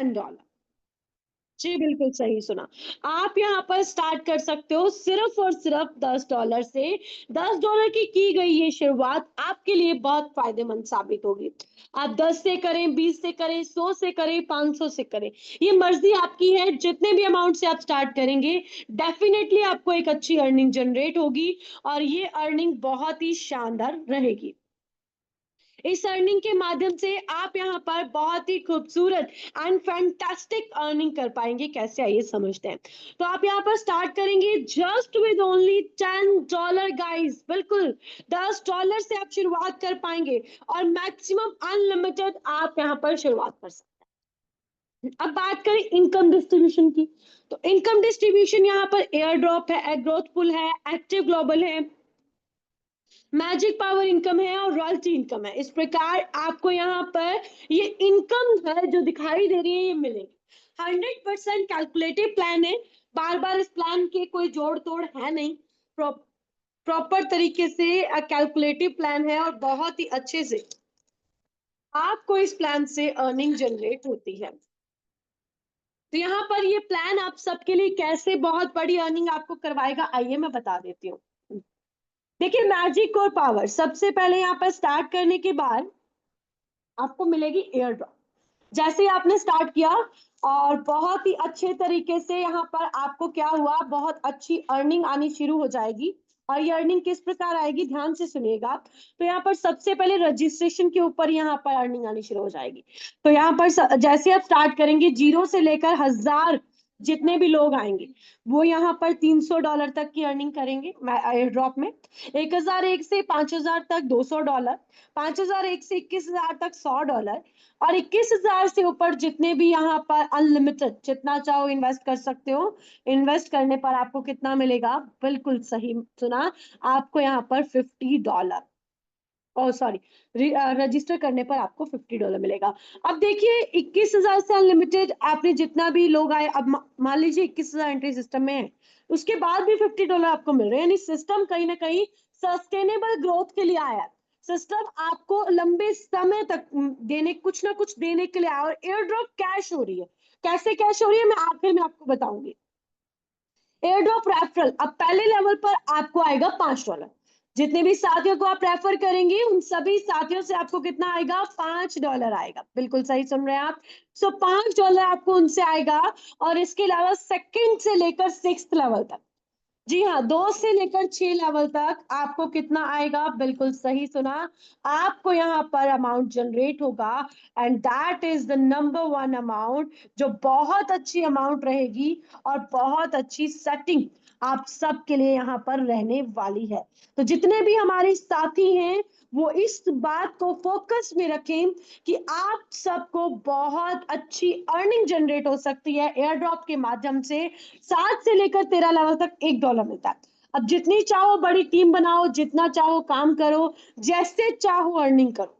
$10। जी, बिल्कुल सही सुना। आप यहाँ पर स्टार्ट कर सकते हो सिर्फ़ और सिर्फ़ $10 से। $10 की गई ये शुरुआत आपके लिए बहुत फ़ायदेमंद साबित होगी। आप 10 से करें, 20 से करें, 100 से करें, 500 से करें, ये मर्ज़ी आपकी है। जितने भी अमाउंट से आप स्टार्ट करेंगे, डेफ़िनेटली आपको एक अच्छी अर्निंग जनरेट होगी और ये अर्निंग बहुत ही शानदार रहेगी। इस अर्निंग के माध्यम से आप यहाँ पर बहुत ही खूबसूरत एंड फैंटास्टिक अर्निंग कर पाएंगे। कैसे, आइए समझते हैं। तो आप यहाँ पर स्टार्ट करेंगे जस्ट विद ओनली $10 गाइस। बिल्कुल $10 से आप शुरुआत कर पाएंगे और मैक्सिमम अनलिमिटेड आप यहाँ पर शुरुआत कर सकते हैं। अब बात करें इनकम डिस्ट्रीब्यूशन की, तो इनकम डिस्ट्रीब्यूशन यहाँ पर एयर ड्रॉप है, ग्रोथफुल है, एक्टिव ग्लोबल है, मैजिक पावर इनकम है और रॉयल्टी इनकम है। इस प्रकार आपको यहाँ पर ये इनकम है जो दिखाई दे रही है ये मिलेगी। 100% कैलकुलेटिव प्लान है। बार बार इस प्लान के कोई जोड़ तोड़ है नहीं। प्रॉपर तरीके से कैलकुलेटिव प्लान है और बहुत ही अच्छे से आपको इस प्लान से अर्निंग जनरेट होती है। तो यहाँ पर ये प्लान आप सबके लिए कैसे बहुत बड़ी अर्निंग आपको करवाएगा, आइए मैं बता देती हूँ। देखिए, मैजिक और पावर सबसे पहले यहाँ पर स्टार्ट करने के बाद आपको मिलेगी एयर ड्रॉप। जैसे ही आपने स्टार्ट किया और बहुत ही अच्छे तरीके से यहाँ पर आपको क्या हुआ, बहुत अच्छी अर्निंग आनी शुरू हो जाएगी। और ये अर्निंग किस प्रकार आएगी, ध्यान से सुनिएगा। तो यहाँ पर सबसे पहले रजिस्ट्रेशन के ऊपर यहाँ पर अर्निंग आनी शुरू हो जाएगी। तो यहाँ पर जैसे आप स्टार्ट करेंगे, 0 से लेकर 1000 जितने भी लोग आएंगे वो यहाँ पर $300 तक की अर्निंग करेंगे एयर ड्रॉप में। 1001 से 5000 तक $200, 5001 से 21000 तक $100 और 21000 से ऊपर जितने भी यहाँ पर अनलिमिटेड जितना चाहो इन्वेस्ट कर सकते हो। इन्वेस्ट करने पर आपको कितना मिलेगा, बिल्कुल सही सुना, आपको यहाँ पर $50, ओह सॉरी, रजिस्टर करने पर आपको $50 मिलेगा। अब देखिए, 21000 से अनलिमिटेड आपने जितना भी लोग आए, अब मान लीजिए 21000 एंट्री सिस्टम में है, उसके बाद भी $50 आपको मिल रहे हैं। यानी सिस्टम कहीं ना कहीं सस्टेनेबल ग्रोथ के लिए आया है। सिस्टम आपको लंबे समय तक देने, कुछ ना कुछ देने के लिए आया। और एयर ड्रॉप कैश हो रही है। कैसे कैश हो रही है, मैं आखिर में आपको बताऊंगी। एयर ड्रॉप रेफरल, अब पहले लेवल पर आपको आएगा $5। जितने भी साथियों को आप रेफर करेंगे उन सभी साथियों से आपको कितना आएगा, $5 आएगा। बिल्कुल सही सुन रहे हैं आप। सो $5 आपको उनसे आएगा। और इसके अलावा सेकंड से लेकर 6th लेवल तक, जी हाँ, 2 से लेकर 6 लेवल तक आपको कितना आएगा, बिल्कुल सही सुना, आपको यहाँ पर अमाउंट जनरेट होगा। And that is the number 1 amount, जो बहुत अच्छी अमाउंट रहेगी और बहुत अच्छी सेटिंग आप सबके लिए यहाँ पर रहने वाली है। तो जितने भी हमारे साथी हैं वो इस बात को फोकस में रखें कि आप सबको बहुत अच्छी अर्निंग जनरेट हो सकती है एयर ड्रॉप के माध्यम से। 7 से लेकर 13 लेवल तक $1 मिलता है। अब जितनी चाहो बड़ी टीम बनाओ, जितना चाहो काम करो, जैसे चाहो अर्निंग करो।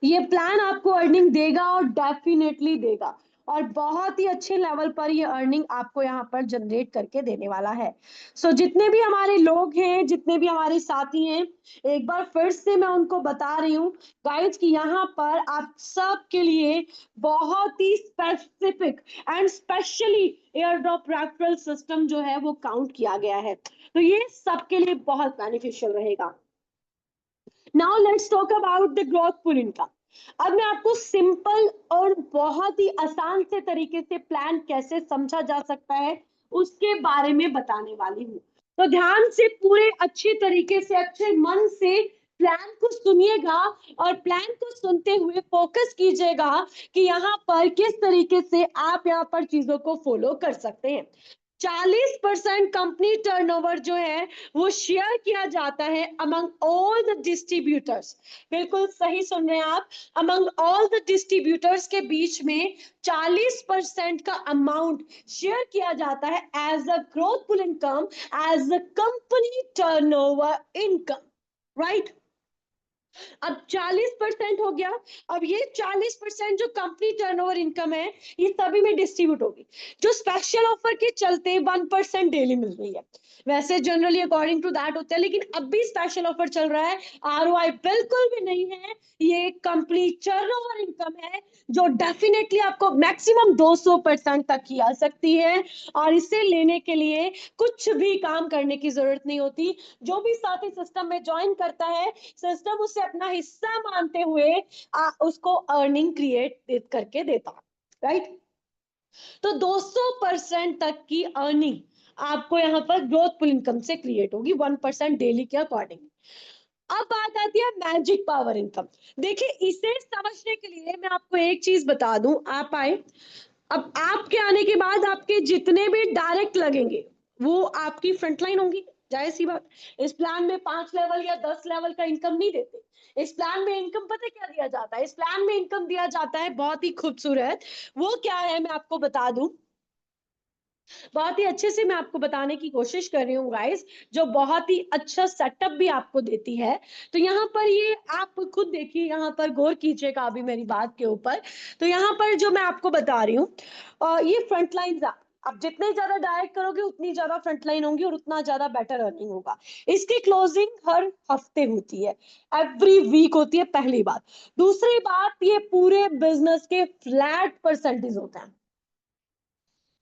ये प्लान आपको अर्निंग देगा और डेफिनेटली देगा। और बहुत ही अच्छे लेवल पर ये अर्निंग आपको यहाँ पर जनरेट करके देने वाला है। सो जितने भी हमारे लोग हैं, जितने भी हमारे साथी हैं, एक बार फिर से मैं उनको बता रही हूँ गाइज कि यहाँ पर आप सब के लिए बहुत ही specific and specially air drop referral system जो है वो काउंट किया गया है। तो ये सबके लिए बहुत बेनिफिशियल रहेगा। Now let's talk about the growthful income. अब मैं आपको सिंपल और बहुत ही आसान से तरीके से प्लान कैसे समझा जा सकता है उसके बारे में बताने वाली हूँ। तो ध्यान से पूरे अच्छे तरीके से, अच्छे मन से प्लान को सुनिएगा और प्लान को सुनते हुए फोकस कीजिएगा कि यहाँ पर किस तरीके से आप यहाँ पर चीजों को फॉलो कर सकते हैं। 40% कंपनी टर्नओवर जो है वो शेयर किया जाता है अमंग ऑल द डिस्ट्रीब्यूटर्स। बिल्कुल सही सुन रहे हैं आप, अमंग ऑल द डिस्ट्रीब्यूटर्स के बीच में 40% का अमाउंट शेयर किया जाता है as a growthful income, as a company turnover income, right. अब 40% हो गया। अब ये 40% जो कंपनी टर्नओवर इनकम है, ये सभी में डिस्ट्रीब्यूट होगी। जो स्पेशल ऑफर के चलते 1% डेली मिल रही है, वैसे जनरली अकॉर्डिंग टू दैट होता है, लेकिन अब भी स्पेशल ऑफर चल रहा है। आरओआई बिल्कुल भी नहीं है, ये कंपनी टर्नओवर इनकम है, जो डेफिनेटली आपको मैक्सिमम 200% तक की आ सकती है। और इसे लेने के लिए कुछ भी काम करने की जरूरत नहीं होती। जो भी साथी सिस्टम में ज्वाइन करता है, सिस्टम उसे अपना हिस्सा मानते हुए उसको अर्निंग क्रिएट करके देता है, राइट। तो 200% तक की अर्निंग आपको यहाँ पर ग्रोथ पुल इनकम से क्रिएट होगी, 1% डेली के अकॉर्डिंग। अब बात आती है मैजिक पावर इनकम। देखिए, इसे समझने के लिए मैं आपको एक चीज बता दूं, आप आए। अब आपके आने के बाद आपके जितने भी डायरेक्ट लगेंगे, वो आपकी फ्रंटलाइन होंगी। जाहिर सी बात, इस प्लान में 5 लेवल या 10 लेवल का इनकम नहीं देते। इस प्लान में इनकम पता क्या दिया जाता है? इस प्लान में इनकम दिया जाता है बहुत ही खूबसूरत। वो क्या है, मैं आपको बता दूं, बहुत ही अच्छे से मैं आपको बताने की कोशिश कर रही हूँ गाइस, जो बहुत ही अच्छा सेटअप भी आपको देती है। तो यहाँ पर ये आप खुद देखिए, यहाँ पर गौर कीजिएगा अभी मेरी बात के ऊपर। तो यहाँ पर जो मैं आपको बता रही हूँ, ये फ्रंट लाइन, आप जितने ज्यादा डायरेक्ट करोगे उतनी ज्यादा फ्रंट लाइन होंगी और उतना ज्यादा बेटर अर्निंग होगा। इसकी क्लोजिंग हर हफ्ते होती है, एवरी वीक होती है, पहली बात। दूसरी बात, ये पूरे बिजनेस के फ्लैट परसेंटेज होते हैं।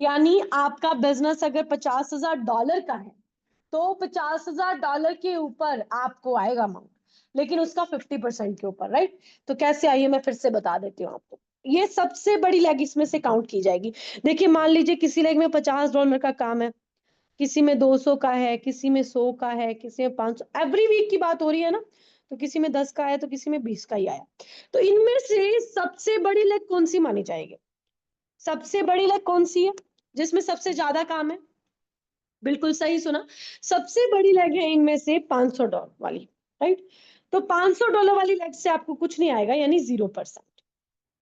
यानी आपका बिजनेस अगर $50,000 का है, तो $50,000 के ऊपर आपको आएगा अमाउंट, लेकिन उसका 50% के ऊपर, राइट। तो कैसे, आइए मैं फिर से बता देती हूँ आपको। ये सबसे बड़ी लेग इसमें से काउंट की जाएगी। देखिए, मान लीजिए किसी लेग में $50 का काम है, किसी में 200 का है, किसी में 100 का है, किसी में 500, एवरी वीक की बात हो रही है ना। तो किसी में 10 का आया, तो किसी में 20 का ही आया। तो इनमें से सबसे बड़ी लेग कौन सी मानी जाएगी? सबसे बड़ी लेग कौन सी है जिसमें सबसे ज्यादा काम है? बिल्कुल सही सुना, सबसे बड़ी लेग है इनमें से $500 वाली, राइट। तो $500 वाली लेग से आपको कुछ नहीं आएगा, यानी 0%।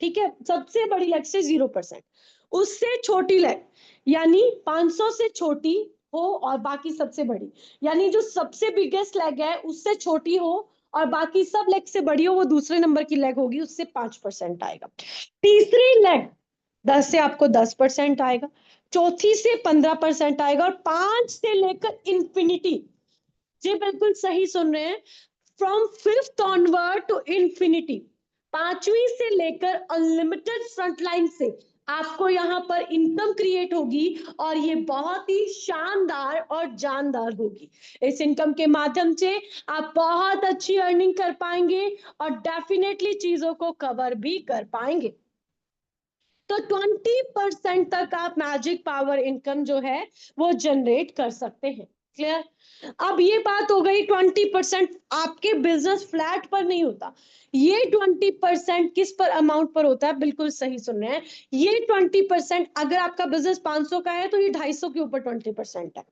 ठीक है, सबसे बड़ी लेग से 0%। उससे छोटी लेग, यानी 500 से छोटी हो और बाकी सबसे बड़ी, यानी जो सबसे बिगेस्ट लेग है उससे छोटी हो और बाकी सब लेग से बड़ी हो, वो दूसरे नंबर की लेग होगी, उससे 5% आएगा। तीसरी लेग 10 से आपको 10% आएगा, चौथी से 15% आएगा, और 5 से लेकर इंफिनिटी, जी बिल्कुल सही सुन रहे हैं, from fifth onward to infinity, पांचवी से लेकर अनलिमिटेड फ्रंटलाइन से आपको यहाँ पर इनकम क्रिएट होगी। और ये बहुत ही शानदार और जानदार होगी। इस इनकम के माध्यम से आप बहुत अच्छी अर्निंग कर पाएंगे और डेफिनेटली चीजों को कवर भी कर पाएंगे। तो 20% तक आप मैजिक पावर इनकम जो है वो जनरेट कर सकते हैं। क्लियर? अब ये बात हो गई 20%। आपके बिजनेस फ्लैट पर नहीं होता, ये 20% किस पर अमाउंट पर होता है? बिल्कुल सही सुन रहे हैं, ये 20% अगर आपका बिजनेस 500 का है, तो ये 250 के ऊपर 20% है,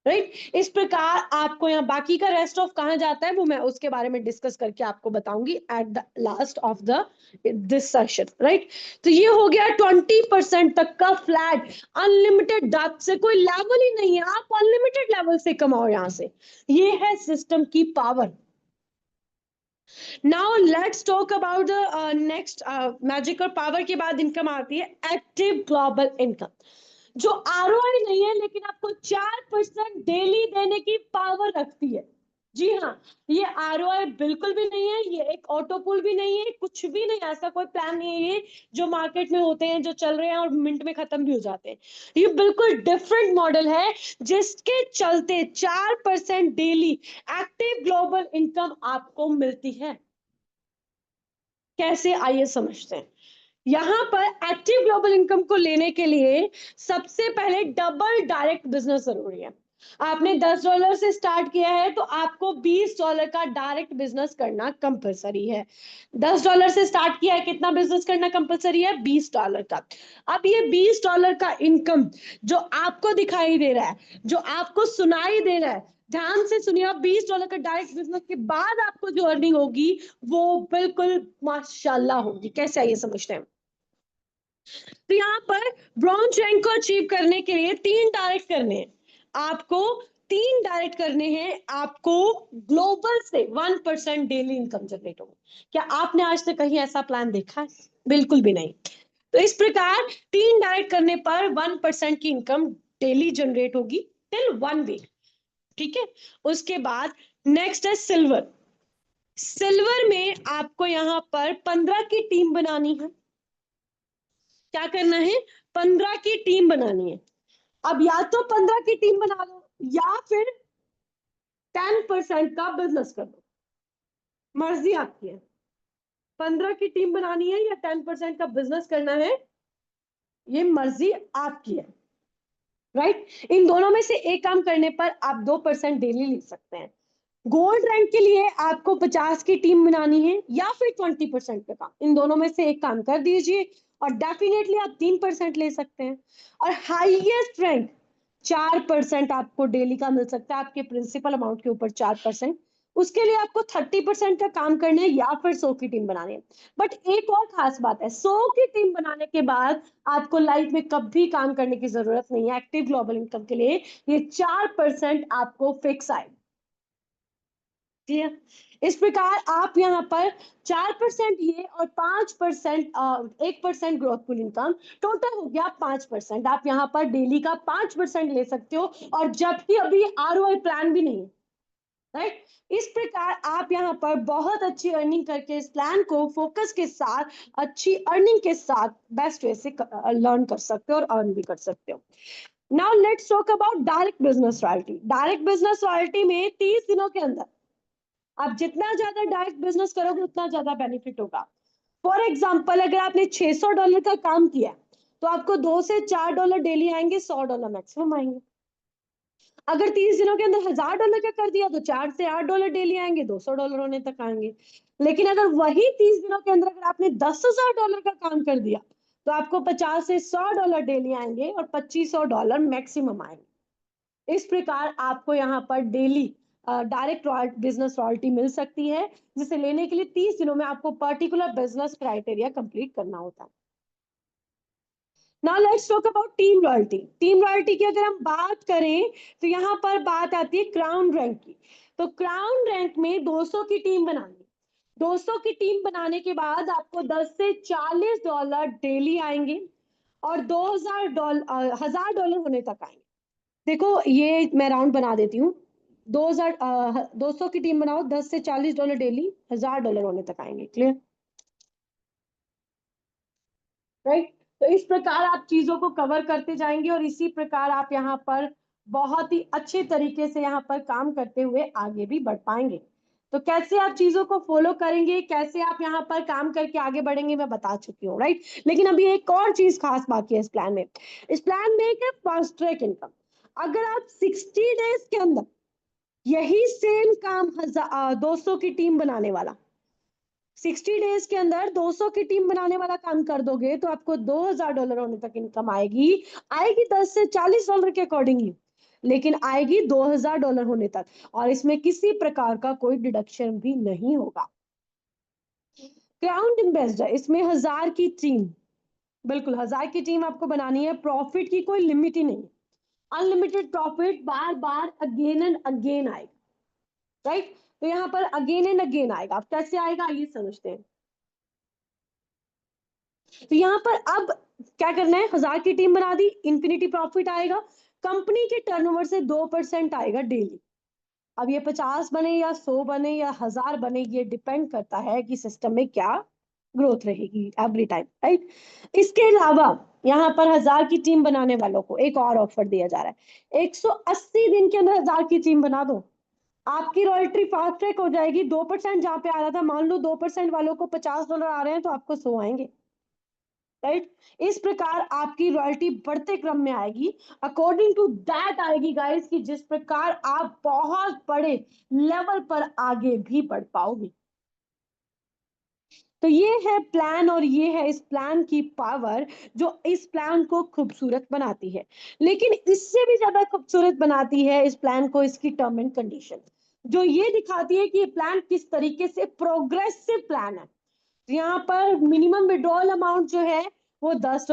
राइट। इस प्रकार आपको यहाँ बाकी का रेस्ट ऑफ कहाँ जाता है, वो मैं उसके बारे में डिस्कस करके आपको बताऊंगी at the last of the this session, right. तो ये हो गया 20% तक का फ्लैट अनलिमिटेड डेप्थ से, कोई लेवल ही नहीं है, आप अनलिमिटेड लेवल से कमाओ यहाँ से। ये है सिस्टम की power. Now let's talk about the next magical power के बाद इनकम आती है एक्टिव ग्लोबल इनकम, जो आरओआई नहीं है, लेकिन आपको 4% डेली देने की पावर रखती है। जी हाँ, ये आरओआई बिल्कुल भी नहीं है, ये एक ऑटोपुल भी नहीं है, कुछ भी नहीं, ऐसा कोई प्लान नहीं है ये जो मार्केट में होते हैं, जो चल रहे हैं और मिनट में खत्म भी हो जाते हैं। ये बिल्कुल डिफरेंट मॉडल है, जिसके चलते 4% डेली एक्टिव ग्लोबल इनकम आपको मिलती है। कैसे, आइए समझते हैं। यहां पर एक्टिव ग्लोबल इनकम को लेने के लिए सबसे पहले डबल डायरेक्ट बिजनेस जरूरी है। आपने $10 से स्टार्ट किया है, तो आपको $20 का डायरेक्ट बिजनेस करना कंपलसरी है। $10 से स्टार्ट किया है, कितना बिजनेस करना कंपलसरी है? $20 का। अब ये $20 का इनकम जो आपको दिखाई दे रहा है, जो आपको सुनाई दे रहा है, ध्यान से सुनिए, आप $20 का डायरेक्ट बिजनेस के बाद आपको जो अर्निंग होगी, वो बिल्कुल माशाल्लाह होगी। कैसे, आइए समझते हैं। तो यहाँ पर ब्रॉन्ज रैंक को अचीव करने के लिए 3 डायरेक्ट करने हैं आपको। 3 डायरेक्ट करने हैं आपको, ग्लोबल से 1% डेली इनकम जनरेट होगा। क्या आपने आज तक कहीं ऐसा प्लान देखा है? बिल्कुल भी नहीं। तो इस प्रकार 3 डायरेक्ट करने पर 1% की इनकम डेली जनरेट होगी टिल 1 वीक। ठीक है, उसके बाद नेक्स्ट है सिल्वर। सिल्वर में आपको यहां पर 15 की टीम बनानी है। क्या करना है? 15 की टीम बनानी है। अब या तो 15 की टीम बना लो या फिर 10% का बिजनेस कर लो, मर्जी आपकी है। 15 की टीम बनानी है या 10% का बिजनेस करना है, ये मर्जी आपकी है। राइट, इन दोनों में से एक काम करने पर आप 2% डेली ले सकते हैं। गोल्ड रैंक के लिए आपको 50 की टीम बनानी है या फिर 20% का काम, इन दोनों में से एक काम कर दीजिए और डेफिनेटली आप 3% ले सकते हैं। और हाईएस्ट रैंक 4% आपको डेली का मिल सकता है, आपके प्रिंसिपल अमाउंट के ऊपर 4%। उसके लिए आपको 30% का काम करना है या फिर 100 की टीम बनानी है। बट एक और खास बात है, 100 की टीम बनाने के बाद आपको लाइफ में कभी काम करने की जरूरत नहीं है। एक्टिव ग्लोबल इनकम के लिए ये 4% आपको फिक्स आएगा। इस प्रकार आप यहाँ पर 4% ये और 5%, 1% ग्रोथ पुल इनकम, टोटल हो गया 5%। आप यहाँ पर डेली का 5% ले सकते हो और जबकि अभी आरओआई प्लान भी नहीं है। राइट, इस प्रकार आप यहाँ पर बहुत अच्छी अर्निंग करके इस प्लान को फोकस के साथ, अच्छी अर्निंग के साथ बेस्ट वे से लर्न कर सकते हो और अर्न भी कर सकते हो। Now let's talk about direct business royalty. Direct business royalty में 30 दिनों के अंदर आप जितना ज्यादा डायरेक्ट बिजनेस करोगे उतना ज्यादा बेनिफिट होगा। फॉर एग्जाम्पल, अगर आपने $600 का काम किया तो आपको $2 से $4 डेली आएंगे, $100 मैक्सिमम आएंगे। अगर 30 दिनों के अंदर $1000 का कर दिया तो $4 से $8 डेली आएंगे, $200 होने तक आएंगे। लेकिन अगर वही 30 दिनों के अंदर अगर आपने $10,000 का काम कर दिया तो आपको $50 से $100 डेली आएंगे और $2500 मैक्सिमम आएंगे। इस प्रकार आपको यहाँ पर डेली डायरेक्ट बिजनेस रॉयल्टी मिल सकती है, जिसे लेने के लिए 30 दिनों में आपको पर्टिकुलर बिजनेस क्राइटेरिया कंप्लीट करना होता है। Now let's talk about team royalty. Team royalty की अगर हम बात करें तो यहाँ पर बात आती है क्राउन रैंक की। तो क्राउन रैंक में 200 की टीम बनानी। 200 की टीम बनाने के बाद आपको $10 से $40 डेली आएंगे और $1000 होने तक आएंगे। देखो ये मैं राउंड बना देती हूँ। 200 की टीम बनाओ, $10 से $40 डेली, $1000 होने तक आएंगे। क्लियर? राइट, तो इस प्रकार आप चीजों को कवर करते जाएंगे और इसी प्रकार आप यहाँ पर बहुत ही अच्छे तरीके से यहाँ पर काम करते हुए आगे भी बढ़ पाएंगे। तो कैसे आप चीजों को फॉलो करेंगे, कैसे आप यहाँ पर काम करके आगे बढ़ेंगे, मैं बता चुकी हूँ। राइट, लेकिन अभी एक और चीज खास बाकी है इस प्लान में। इस प्लान में एक है फास्ट ट्रैक इनकम। अगर आप 60 डेज के अंदर यही सेम काम 200 की टीम बनाने वाला, 60 डेज के अंदर 200 की टीम बनाने वाला काम कर दोगे तो आपको $2000 होने तक इनकम आएगी। आएगी $10 से $40 के अकॉर्डिंगली, लेकिन आएगी $2000 होने तक और इसमें किसी प्रकार का कोई डिडक्शन भी नहीं होगा। क्राउन इन्वेस्टर, इसमें 1000 की टीम, बिल्कुल 1000 की टीम आपको बनानी है। प्रॉफिट की कोई लिमिट ही नहीं, unlimited profit bar bar again and again आएगा। राइट, तो यहाँ पर अगेन एंड अगेन आएगा। अब कैसे आएगा ये समझते हैं। तो यहाँ पर अब क्या करना है, 1000 की टीम बना दी, इंफिनिटी प्रॉफिट आएगा, कंपनी के टर्नओवर से 2% आएगा डेली। अब ये 50 बने या 100 बने या 1000 बने, ये डिपेंड करता है कि सिस्टम में क्या ग्रोथ रहेगी एवरी टाइम। राइट, इसके अलावा यहाँ पर 1000 की टीम बनाने वालों को एक और ऑफर दिया जा रहा है। 180 दिन के अंदर 1000 की टीम बना दो, आपकी रॉयल्टी फास्ट ट्रैक हो जाएगी। 2% जहां पे आ रहा था, मान लो 2% वालों को $50 आ रहे हैं तो आपको 100 आएंगे। राइट, इस प्रकार आपकी रॉयल्टी बढ़ते क्रम में आएगी, अकॉर्डिंग टू दैट आएगी गाइस, कि जिस प्रकार आप बहुत बड़े लेवल पर आगे भी बढ़ पाओगे। तो ये है प्लान और ये है इस प्लान की पावर जो इस प्लान को खूबसूरत बनाती है। लेकिन इससे भी ज्यादा खूबसूरत बनाती है इस प्लान को इसकी टर्म एंड कंडीशन, जो ये दिखाती है कि ये प्लान किस तरीके से प्रोग्रेसिव प्लान है। यहाँ पर मिनिमम विड्रॉल अमाउंट जो है वो $10